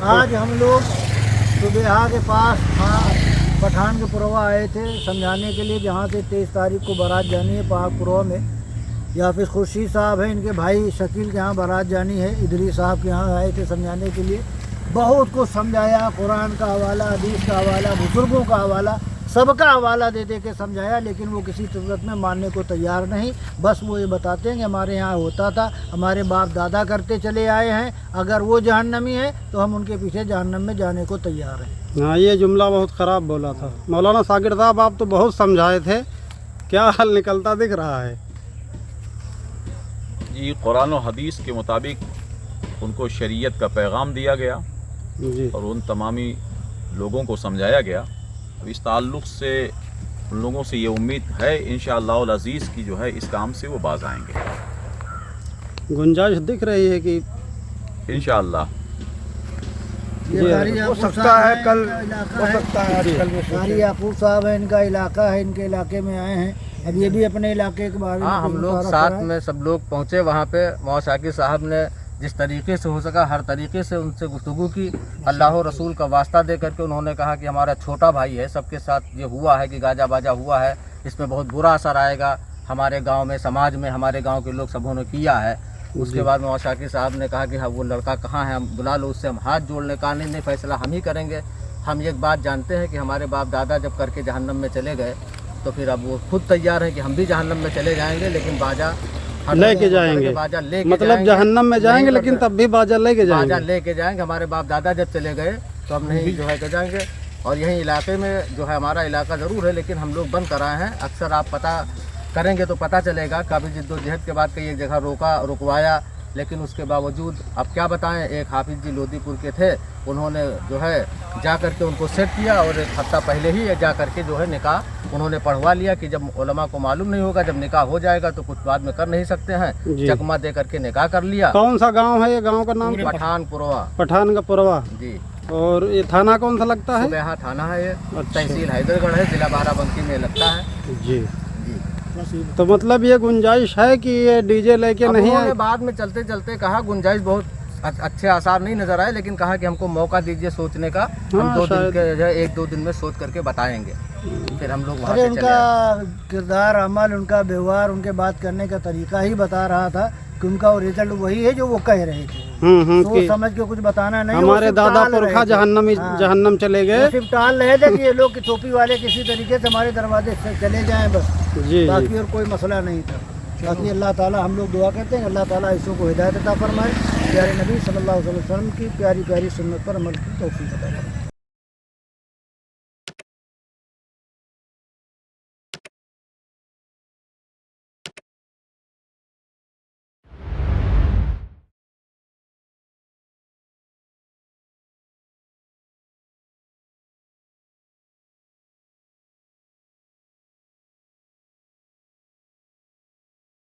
آج ہم لوگ صبح کے پاس پٹھان کے پروہ آئے تھے سمجھانے کے لیے، جہاں سے 23 تاریخ کو بارات جانی ہے پاک پروہ میں۔ حافظ خورشید صاحب ہیں، ان کے بھائی شکیل کے یہاں بارات جانی ہے، ادری صاحب کے یہاں آئے تھے سمجھانے کے لیے۔ بہت کچھ سمجھایا، قرآن کا حوالہ، حدیث کا حوالہ، بزرگوں کا حوالہ، سب کا حوالہ دے دے کے سمجھایا، لیکن وہ کسی صورت میں ماننے کو تیار نہیں۔ بس وہ یہ بتاتے ہیں کہ ہمارے یہاں ہوتا تھا، ہمارے باپ دادا کرتے چلے آئے ہیں، اگر وہ جہنمی ہیں تو ہم ان کے پیچھے جہنم میں جانے کو تیار ہیں۔ ہاں، یہ جملہ بہت خراب بولا تھا مولانا ثاقب صاحب، آپ تو بہت سمجھائے تھے، کیا حل نکلتا دکھ رہا ہے؟ جی، قرآن و حدیث کے مطابق ان کو شریعت کا پیغام دیا گیا جی، اور ان تمامی لوگوں کو سمجھایا گیا۔ اس تعلق سے ان لوگوں سے یہ امید ہے انشاءاللہ العزیز کی جو ہے اس کام سے وہ باز آئیں گے گنجائش دکھ رہی ہے کہ انشاءاللہ۔ ہو سکتا ہے کل، ہو سکتا ہے قاری یعقوب صاحب ہیں، ان کا علاقہ ہے، ان کے علاقے میں آئے ہیں۔ اب یہ بھی اپنے علاقے کے بارے میں ہاں، ہم لوگ ساتھ میں سب لوگ پہنچے وہاں پہ۔ مولانا ثاقب صاحب نے جس طریقے سے ہو سکا ہر طریقے سے ان سے گفتگو کی، اللہ و رسول کا واسطہ دے کر کے انہوں نے کہا کہ ہمارا چھوٹا بھائی ہے، سب کے ساتھ یہ ہوا ہے کہ گاجا باجا ہوا ہے، اس میں بہت برا اثر آئے گا ہمارے گاؤں میں، سماج میں، ہمارے گاؤں کے لوگ سبوں نے کیا ہے۔ اس کے بعد مولانا ثاقب صاحب نے کہا کہ ہاں وہ لڑکا کہاں ہے، ہم بلا لو اس سے، ہم ہاتھ جوڑنے کا نہیں فیصلہ ہم ہی کریں گے۔ ہم ایک بات جانتے ہیں کہ ہمارے باپ دادا جب کر کے جہنم میں چلے گئے تو پھر اب وہ خود تیار ہیں کہ ہم بھی جہنم میں چلے جائیں گے، لیکن باجا لے کے جائیں گے، باجا لے کے مطلب جائیں گے، جہنم میں جائیں گے لیکن تب بھی باجا لے کے جائیں باجا گے۔ لے کے جائیں گے۔ ہمارے باپ دادا جب چلے گئے تو ہم نہیں جو ہے کہ جائیں گے۔ اور یہیں علاقے میں جو ہے ہمارا علاقہ ضرور ہے لیکن ہم لوگ بند کرائے ہیں، اکثر آپ پتہ کریں گے تو پتہ چلے گا، کافی جد و جہد کے بعد کئی ایک جگہ رکوایا، لیکن اس کے باوجود اب کیا بتائیں، ایک حافظ جی لودھی پور کے تھے، انہوں نے جو ہے جا کر کے ان کو سیٹ کیا اور ایک ہفتہ پہلے ہی جا کر کے جو ہے نکاح انہوں نے پڑھوا لیا کہ جب علماء کو معلوم نہیں ہوگا، جب نکاح ہو جائے گا تو کچھ بعد میں کر نہیں سکتے ہیں، جی۔ چکما دے کر کے نکاح کر لیا۔ کون سا گاؤں ہے یہ؟ گاؤں کا نام پٹھان پروہ، پٹھان کا پروہ۔ جی، اور یہ تھانہ کون سا لگتا ہے؟ صبح تھانہ ہے یہ، اچھا۔ تحصیل حیدر گڑھ ہے، ضلع بارہ بنکی میں لگتا ہے۔ جی، جی، تو مطلب یہ گنجائش ہے کہ یہ ڈی جے لے کے اب نہیں انہوں آئے؟ نے بعد میں چلتے چلتے کہا، گنجائش بہت اچھے آثار نہیں نظر آئے، لیکن کہا کہ ہم کو موقع دیجیے سوچنے کا، ہم ہاں، 2 دن شاید۔ کے جو ہے 1-2 دن میں سوچ کر کے بتائیں گے۔ پھر ہم لوگ وہاں ارے سے ان چلے آئے۔ کا کردار، عمل، ان کا ویوہار، ان کے بات کرنے کا طریقہ ہی بتا رہا تھا کہ ان کا رزلٹ وہی ہے جو وہ کہہ رہے تھے۔ سوچ کہ سمجھ کے کچھ بتانا نہیں، وہ ہمارے صرف دادا ٹال رہے پرکھا تھے۔ جہنم چلے گئے۔ وہ صرف ٹال رہے تھے کہ یہ لوگ ٹوپی والے کسی طریقے سے ہمارے دروازے سے چلے جائیں بس، جی، باقی اور کوئی مسئلہ نہیں تھا۔ باقی اللہ تعالیٰ، ہم لوگ دعا کرتے ہیں اللہ تعالیٰ ایسوں کو ہدایت عطا فرمائے، پیارے نبی صلی اللہ علیہ وسلم کی پیاری پیاری سنت پر عمل کی توفیق عطا فرمائے۔